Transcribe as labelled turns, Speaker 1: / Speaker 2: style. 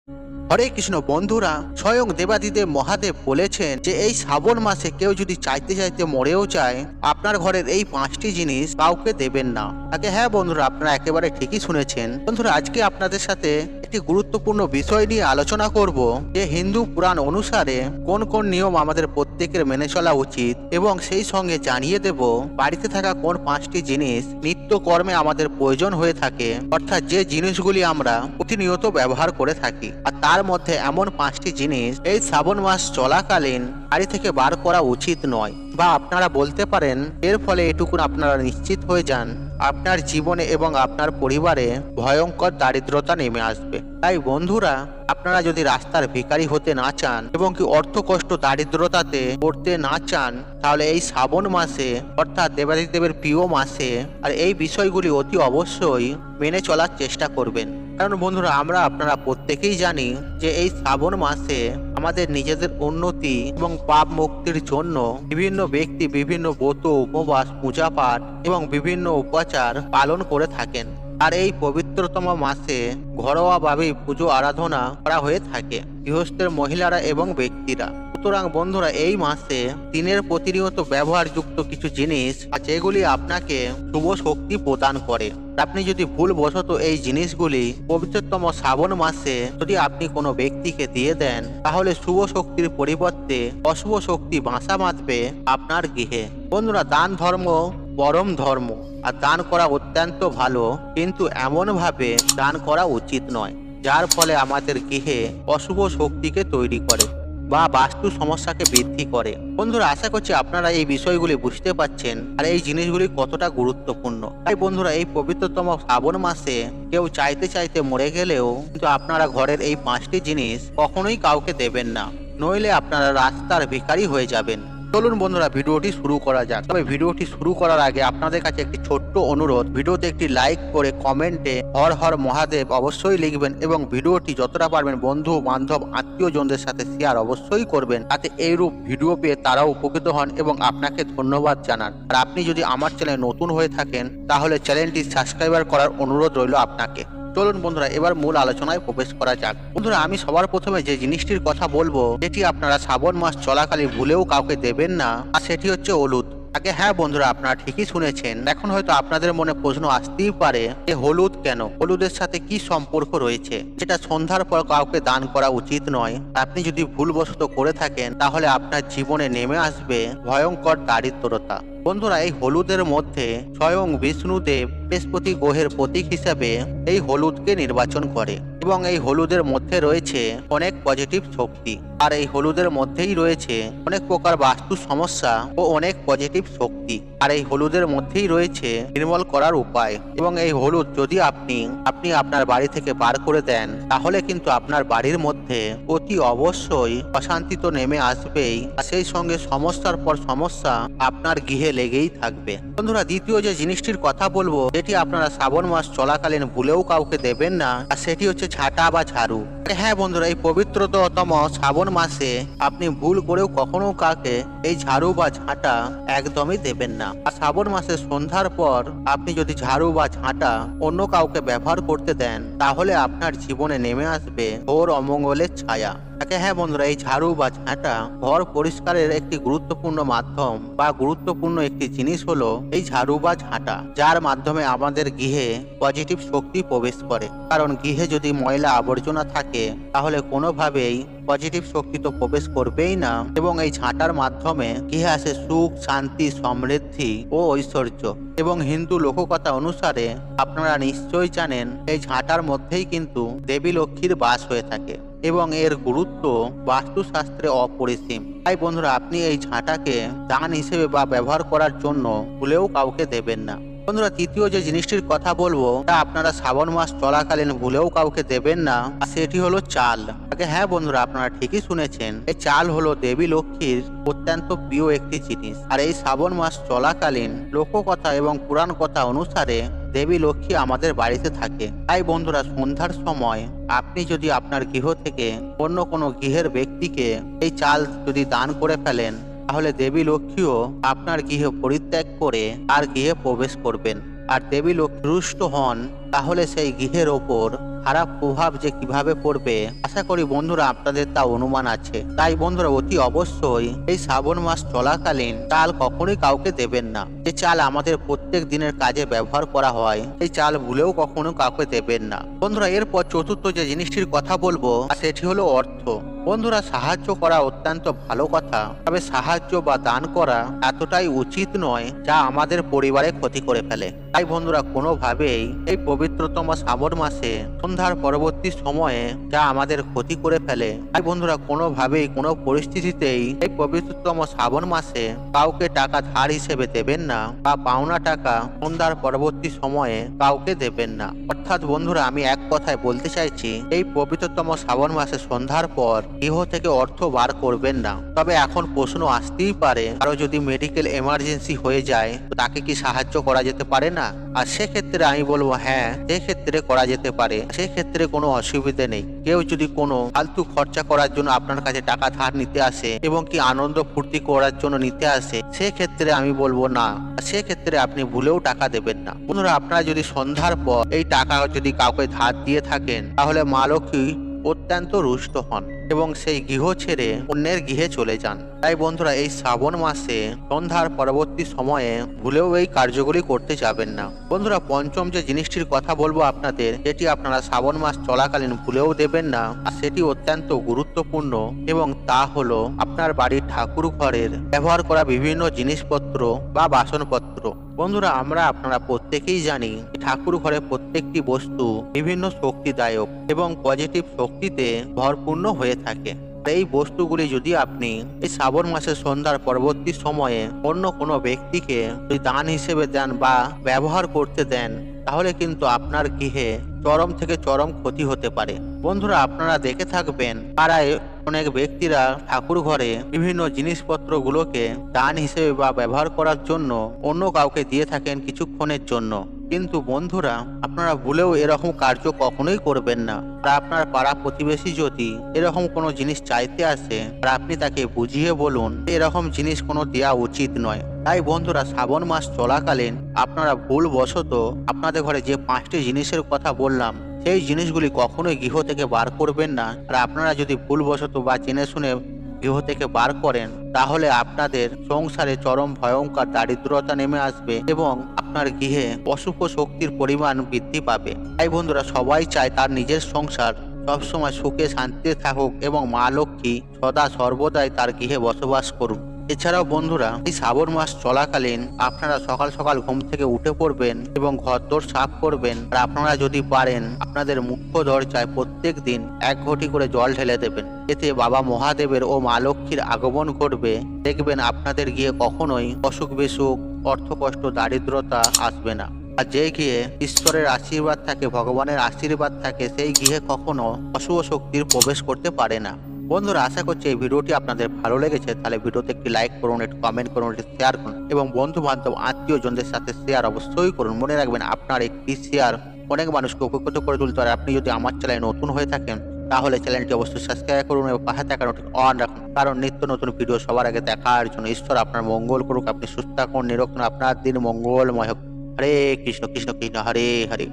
Speaker 1: হরে কৃষ্ণ বন্ধুরা, স্বয়ং দেবাদিদেব মহাদেব বলেছেন যে এই শ্রাবণ মাসে কেউ যদি চাইতে চাইতে মরেও যায়, আপনার ঘরের এই 5টি জিনিস কাউকে দেবেন না। তাকে হ্যাঁ বন্ধুরা, আপনারা একেবারে ঠিকই শুনেছেন। বন্ধুরা, আজকে আপনাদের সাথে একটি গুরুত্বপূর্ণ বিষয় নিয়ে আলোচনা করব যে হিন্দু পুরাণ অনুসারে কোন কোন নিয়ম আমাদের প্রত্যেকের মেনে চলা উচিত, এবং সেই সঙ্গে জানিয়ে দেব বাড়িতে থাকা কোন 5টি জিনিস নিত্য কর্মে আমাদের প্রয়োজন হয়ে থাকে, অর্থাৎ যে জিনিসগুলি আমরা প্রতিনিয়ত ব্যবহার করে থাকি। আর তার মধ্যে এমন 5টি জিনিস এই শ্রাবণ মাস চলাকালীন বাড়ি থেকে বার করা উচিত নয়, বা আপনারা বলতে পারেন এর ফলে এটুকুন আপনারা নিশ্চিত হয়ে যান আপনার জীবনে এবং আপনার পরিবারে ভয়ঙ্কর দারিদ্রতা নেমে আসবে। তাই বন্ধুরা, আপনারা যদি রাস্তার ভিখারি হতে না চান এবং কি অর্থ কষ্ট দারিদ্রতাতে পড়তে না চান, তাহলে এই শ্রাবণ মাসে অর্থাৎ দেবাদিদেবের প্রিয় মাসে আর এই বিষয়গুলি অতি অবশ্যই মেনে চলার চেষ্টা করবেন। কারণ বন্ধুরা, আপনারা প্রত্যেকেই জানি যে এই শ্রাবণ মাসে আমাদের নিজেদের উন্নতি এবং পাপ মুক্তির জন্য বিভিন্ন ব্যক্তি বিভিন্ন ব্রত, উপবাস, পূজা পাঠ এবং বিভিন্ন উপাচার পালন করে থাকেন। আর এই পবিত্রতম মাসে ঘরোয়াভাবে পুজো আরাধনা করা হয়ে থাকে গৃহস্থের মহিলারা এবং ব্যক্তিরা। সুতরাং বন্ধুরা, এই মাসে দিনের প্রতিনিয়ত ব্যবহারযুক্ত কিছু জিনিস যেগুলি আপনাকে শুভ শক্তি প্রদান করে। আপনি যদি ভুলবশত এই জিনিসগুলি পবিত্রতম শ্রাবণ মাসে যদি আপনি কোনো ব্যক্তিকে দিয়ে দেন, তাহলে শুভ শক্তির পরিবর্তে অশুভ শক্তি বাসা বাঁধবে আপনার গৃহে। বন্ধুরা, দান ধর্ম পরম ধর্ম, আর দান করা অত্যন্ত ভালো, কিন্তু এমনভাবে দান করা উচিত নয় যার ফলে আমাদের গৃহে অশুভ শক্তিকে তৈরি করে বা বাস্তু সমস্যাকে বৃদ্ধি করে। বন্ধুরা, আশা করছি আপনারা এই বিষয়গুলি বুঝতে পারছেন আর এই জিনিসগুলি কতটা গুরুত্বপূর্ণ। তাই বন্ধুরা, এই পবিত্রতম শ্রাবণ মাসে কেউ চাইতে চাইতে মরে গেলেও কিন্তু আপনারা ঘরের এই 5টি জিনিস কখনোই কাউকে দেবেন না, নইলে আপনারা রাস্তার ভিখারি হয়ে যাবেন। চলুন বন্ধুরা, ভিডিওটি শুরু করা যাক। তবে ভিডিওটি শুরু করার আগে আপনাদের কাছে একটি ছোট্ট অনুরোধ, ভিডিওতে একটি লাইক করে কমেন্টে হর হর মহাদেব অবশ্যই লিখবেন, এবং ভিডিওটি যতটা পারবেন বন্ধু বান্ধব আত্মীয়জনদের সাথে শেয়ার অবশ্যই করবেন, তাতে এইরূপ ভিডিও পেয়ে তারাও উপকৃত হন এবং আপনাকে ধন্যবাদ জানান। আর আপনি যদি আমার চ্যানেলে নতুন হয়ে থাকেন, তাহলে চ্যানেলটি সাবস্ক্রাইবার করার অনুরোধ রইল আপনাকে। চলুন বন্ধুরা, এবার মূল আলোচনায় প্রবেশ করা যাক। বন্ধুরা, আমি সবার প্রথমে যে জিনিসটির কথা বলবো, যেটি আপনারা শ্রাবণ মাস চলাকালীন ভুলেও কাউকে দেবেন না, আর সেটি হচ্ছে হলুদ। আগে হ্যাঁ বন্ধুরা, আপনারা ঠিকই শুনেছেন। এখন হয়তো আপনাদের মনে প্রশ্ন আসতেই পারে যে হলুদ কেন, হলুদের সাথে কি সম্পর্ক রয়েছে, যেটা সন্ধ্যার পর কাউকে দান করা উচিত নয়। আপনি যদি ভুলবশত করে থাকেন, তাহলে আপনার জীবনে নেমে আসবে ভয়ঙ্কর দারিদ্রতা। বন্ধুরা, এই হলুদের মধ্যে স্বয়ং বিষ্ণুদেব বৃহস্পতি গ্রহের প্রতীক হিসাবে এই হলুদকে নির্বাচন করে, এবং এই হলুদের মধ্যে রয়েছে অনেক পজিটিভ শক্তি। আর এই হলুদের মধ্যেই রয়েছে অনেক প্রকার বাস্তু সমস্যা ও অনেক পজিটিভ শক্তি। আর এই হলুদের মধ্যেই রয়েছে নির্মূল করার উপায়। এবং এই হলুদ যদি আপনি আপনার বাড়ি থেকে বার করে দেন, তাহলে কিন্তু আপনার বাড়ির মধ্যে অতি অবশ্যই অশান্তি তো নেমে আসবেই, আর সেই সঙ্গে সমস্যার পর সমস্যা আপনার গৃহে লেগেই থাকবে। বন্ধুরা, দ্বিতীয় যে জিনিসটির কথা বলবো, যেটি আপনারা শ্রাবণ মাস চলাকালীন ভুলেও কাউকে দেবেন না, আর সেটি হচ্ছে ঝাঁটা বা ঝাড়ু। হ্যাঁ বন্ধুরা, এই পবিত্রতম শ্রাবণ মাসে আপনি ভুল করেও কখনো কাউকে এই ঝাড়ু বা ঝাঁটা একদমই দেবেন না। আর শ্রাবণ মাসে সন্ধ্যার পর আপনি যদি ঝাড়ু বা ঝাঁটা অন্য কাউকে ব্যবহার করতে দেন, তাহলে আপনার জীবনে নেমে আসবে ঘোর অমঙ্গলের ছায়া। হ্যাঁ বন্ধুরা, এই ঝাড়ু বা ঝাঁটা ঘর পরিষ্কারের একটি গুরুত্বপূর্ণ মাধ্যম বা গুরুত্বপূর্ণ একটি জিনিস হলো এই ঝাড়ু বা ঝাঁটা, যার মাধ্যমে আমাদের গৃহে পজিটিভ শক্তি প্রবেশ করে। কারণ গৃহে যদি ময়লা আবর্জনা থাকে, তাহলে কোনোভাবেই পজিটিভ শক্তি তো প্রবেশ করবেই না, এবং এই ঝাঁটার মাধ্যমে গৃহে আসে সুখ, শান্তি, সমৃদ্ধি ও ঐশ্বর্য। এবং হিন্দু লোককথা অনুসারে আপনারা নিশ্চয়ই জানেন, এই ঝাঁটার মধ্যেই কিন্তু দেবী লক্ষ্মীর বাস হয়ে থাকে, এবং এর গুরুত্ব বাস্তুশাস্ত্রে অপরিসীম। তাই বন্ধুরা, আপনি এই ঝাঁটাকে দান হিসেবে বা ব্যবহার করার জন্য ভুলেও কাউকে দেবেন না। বন্ধুরা, তৃতীয় যে জিনিসটির কথা বলবো, তা আপনারা শ্রাবণ মাস চলাকালীন ভুলেও কাউকে দেবেন না, আর সেটি হলো চাল। হ্যাঁ বন্ধুরা, আপনারা ঠিকই শুনেছেন। এই চাল হলো দেবী লক্ষ্মীর অত্যন্ত প্রিয় একটি জিনিস। আর এই শ্রাবণ মাস চলাকালীন লোককথা এবং পুরাণ কথা অনুসারে দেবী লক্ষ্মী আমাদের বাড়িতে থাকে। তাই বন্ধুরা, সন্ধ্যার সময় আপনি যদি আপনার গৃহ থেকে অন্য কোনো গৃহের ব্যক্তিকে এই চাল যদি দান করে ফেলেন, তাহলে দেবী লক্ষ্মীও আপনার গৃহে পরিত্যাগ করে আর গৃহে প্রবেশ করবেন। আর দেবী লক্ষ্মী রুষ্ট হন, তাহলে সেই গৃহের ওপর খারাপ প্রভাব যে কিভাবে পড়বে আশা করি বন্ধুরা আপনাদের তা অনুমান আছে। তাই বন্ধুরা অতি অবশ্যই এই শ্রাবণ মাস চলাকালীন চাল কখনোই কাউকে দেবেন না। যে চাল আমাদের প্রত্যেক দিনের কাজে ব্যবহার করা হয় এই চাল ভুলেও কখনো কাউকে দেবেন না। বন্ধুরা এরপর চতুর্থ যে জিনিসটির কথা বলবো সেটি হলো অর্থ। বন্ধুরা সাহায্য করা অত্যন্ত ভালো কথা, তবে সাহায্য বা দান করা এতটাই উচিত নয় যা আমাদের পরিবারে ক্ষতি করে ফেলে। তাই বন্ধুরা কোনোভাবেই এই পবিত্রতম শ্রাবণ মাসে সন্ধ্যার পরবর্তী সময়ে যা আমাদের ক্ষতি করে ফেলে, তাই বন্ধুরা কোনোভাবেই কোনো পরিস্থিতিতেই এই পবিত্রতম শ্রাবণ মাসে কাউকে টাকা ধার হিসেবে দেবেন না বা পাওনা টাকা সন্ধ্যার পরবর্তী সময়ে কাউকে দেবেন না। অর্থাৎ বন্ধুরা আমি এক কথায় বলতে চাইছি এই পবিত্রতম শ্রাবণ মাসে সন্ধ্যার পর গৃহ থেকে অর্থ বার করবেন না। তবে এখন প্রশ্ন আসতেই পারে, কারো যদি মেডিকেল এমার্জেন্সি হয়ে যায় তো তাকে কি সাহায্য করা যেতে পারে না? আর সেক্ষেত্রে আমি বলবো হ্যাঁ, সেক্ষেত্রে করা যেতে পারে, সেক্ষেত্রে কোনো অসুবিধে নেই। কেউ যদি কোনো ফালতু খরচা করার জন্য আপনার কাছে টাকা ধার নিতে আসে এবং কি আনন্দ ফুর্তি করার জন্য নিতে আসে, সেক্ষেত্রে আমি বলবো না, সেক্ষেত্রে আপনি ভুলেও টাকা দেবেন না। বন্ধুরা আপনারা যদি সন্ধ্যার পর এই টাকা যদি কাউকে ধার দিয়ে থাকেন তাহলে মা লক্ষ্মী অত্যন্ত রুষ্ট হন এবং সেই গৃহ ছেড়ে অন্যের গৃহে চলে যান। তাই বন্ধুরা এই শ্রাবণ মাসে সন্ধ্যার পরবর্তী সময়ে ভুলেও এই কার্যগুলি করতে যাবেন না। বন্ধুরা পঞ্চম যে জিনিসটির কথা বলবো আপনাদের, যেটি আপনারা শ্রাবণ মাস চলাকালীন ভুলেও দেবেন না আর সেটি অত্যন্ত গুরুত্বপূর্ণ, এবং তা হলো আপনার বাড়ির ঠাকুর ঘরের ব্যবহার করা বিভিন্ন জিনিসপত্র বা বাসনপত্র। বন্ধুরা আপনারা প্রত্যেকেই জানি ঠাকুর ঘরে প্রত্যেকটি বস্তু বিভিন্ন শক্তিদায়ক এবং পজিটিভ শক্তিতে ভরপূর্ণ হয়ে থাকে। এই বস্তুগুলি যদি আপনি এই শ্রাবণ মাসের সন্ধ্যার পরবর্তী সময়ে অন্য কোনো ব্যক্তিকে যদি দান হিসেবে দেন বা ব্যবহার করতে দেন তাহলে কিন্তু আপনার গৃহে চরম থেকে চরম ক্ষতি হতে পারে। বন্ধুরা আপনারা দেখে থাকবেন পাড়ায় অনেক ব্যক্তিরা ঠাকুর ঘরে বিভিন্ন জিনিসপত্রগুলোকে দান হিসেবে বা ব্যবহার করার জন্য অন্য কাউকে দিয়ে থাকেন কিছুক্ষণের জন্য। কিন্তু বন্ধুরা আপনারা ভুলেও এরকম কার্য কখনোই করবেন না। আর আপনার পাড়া প্রতিবেশী যদি এরকম কোনো জিনিস চাইতে আসে আর আপনি তাকে বুঝিয়ে বলুন এরকম জিনিস কোনো দেওয়া উচিত নয়। তাই বন্ধুরা শ্রাবণ মাস চলাকালীন আপনারা ভুলবশত আপনাদের ঘরে যে 5টি জিনিসের কথা বললাম সেই জিনিসগুলি কখনোই গৃহ থেকে বার করবেন না। আর আপনারা যদি ভুলবশত বা জেনে শুনে গৃহ থেকে বার করেন তাহলে আপনাদের সংসারে চরম ভয়ঙ্কর দারিদ্রতা নেমে আসবে এবং আপনার গৃহে অশুভ শক্তির পরিমাণ বৃদ্ধি পাবে। তাই বন্ধুরা সবাই চায় তার নিজের সংসার সবসময় সুখে শান্তিতে থাকুক এবং মা লক্ষ্মী সদা সর্বদাই তার গৃহে বসবাস করুন। এছাড়াও বন্ধুরা এই শ্রাবণ মাস চলাকালীন আপনারা সকাল সকাল ঘুম থেকে উঠে পড়বেন এবং ঘরদোর সাফ করবেন। আর আপনারা যদি পারেন আপনাদের মুখ্য দরজায় প্রত্যেক দিন 1 ঘটি করে জল ঢেলে দেবেন। এতে বাবা মহাদেবের ও মা লক্ষ্মীর আগমন ঘটবে। দেখবেন আপনাদের গিয়ে কখনোই অসুখ বিসুখ, অর্থকষ্ট, দারিদ্রতা আসবে না। আর যে গৃহে ঈশ্বরের আশীর্বাদ থাকে, ভগবানের আশীর্বাদ থাকে, সেই গৃহে কখনো অশুভ শক্তির প্রবেশ করতে পারে না। বন্ধুরা আশা করছি এই ভিডিওটি আপনাদের ভালো লেগেছে। তাহলে ভিডিওতে একটি লাইক করুন, একটি কমেন্ট করুন, একটি শেয়ার করুন এবং বন্ধু বান্ধব আত্মীয়জনদের সাথে শেয়ার অবশ্যই করুন। মনে রাখবেন আপনার একটি শেয়ার অনেক মানুষকে উপকৃত করে তুলতে পারে। আপনি যদি আমার চ্যানেলে নতুন হয়ে থাকেন তাহলে চ্যানেলটি অবশ্যই সাবস্ক্রাইব করুন এবং পাশে থাকা নোটিফিকেশন অন রাখুন, কারণ নিত্য নতুন ভিডিও সবার আগে দেখার জন্য। ঈশ্বর আপনার মঙ্গল করুক, আপনি সুস্থ থাকুন, নিরোগ থাকুন, আপনার দিন মঙ্গলময় হোক। হরে কৃষ্ণ কৃষ্ণ কৃষ্ণ হরে হরে।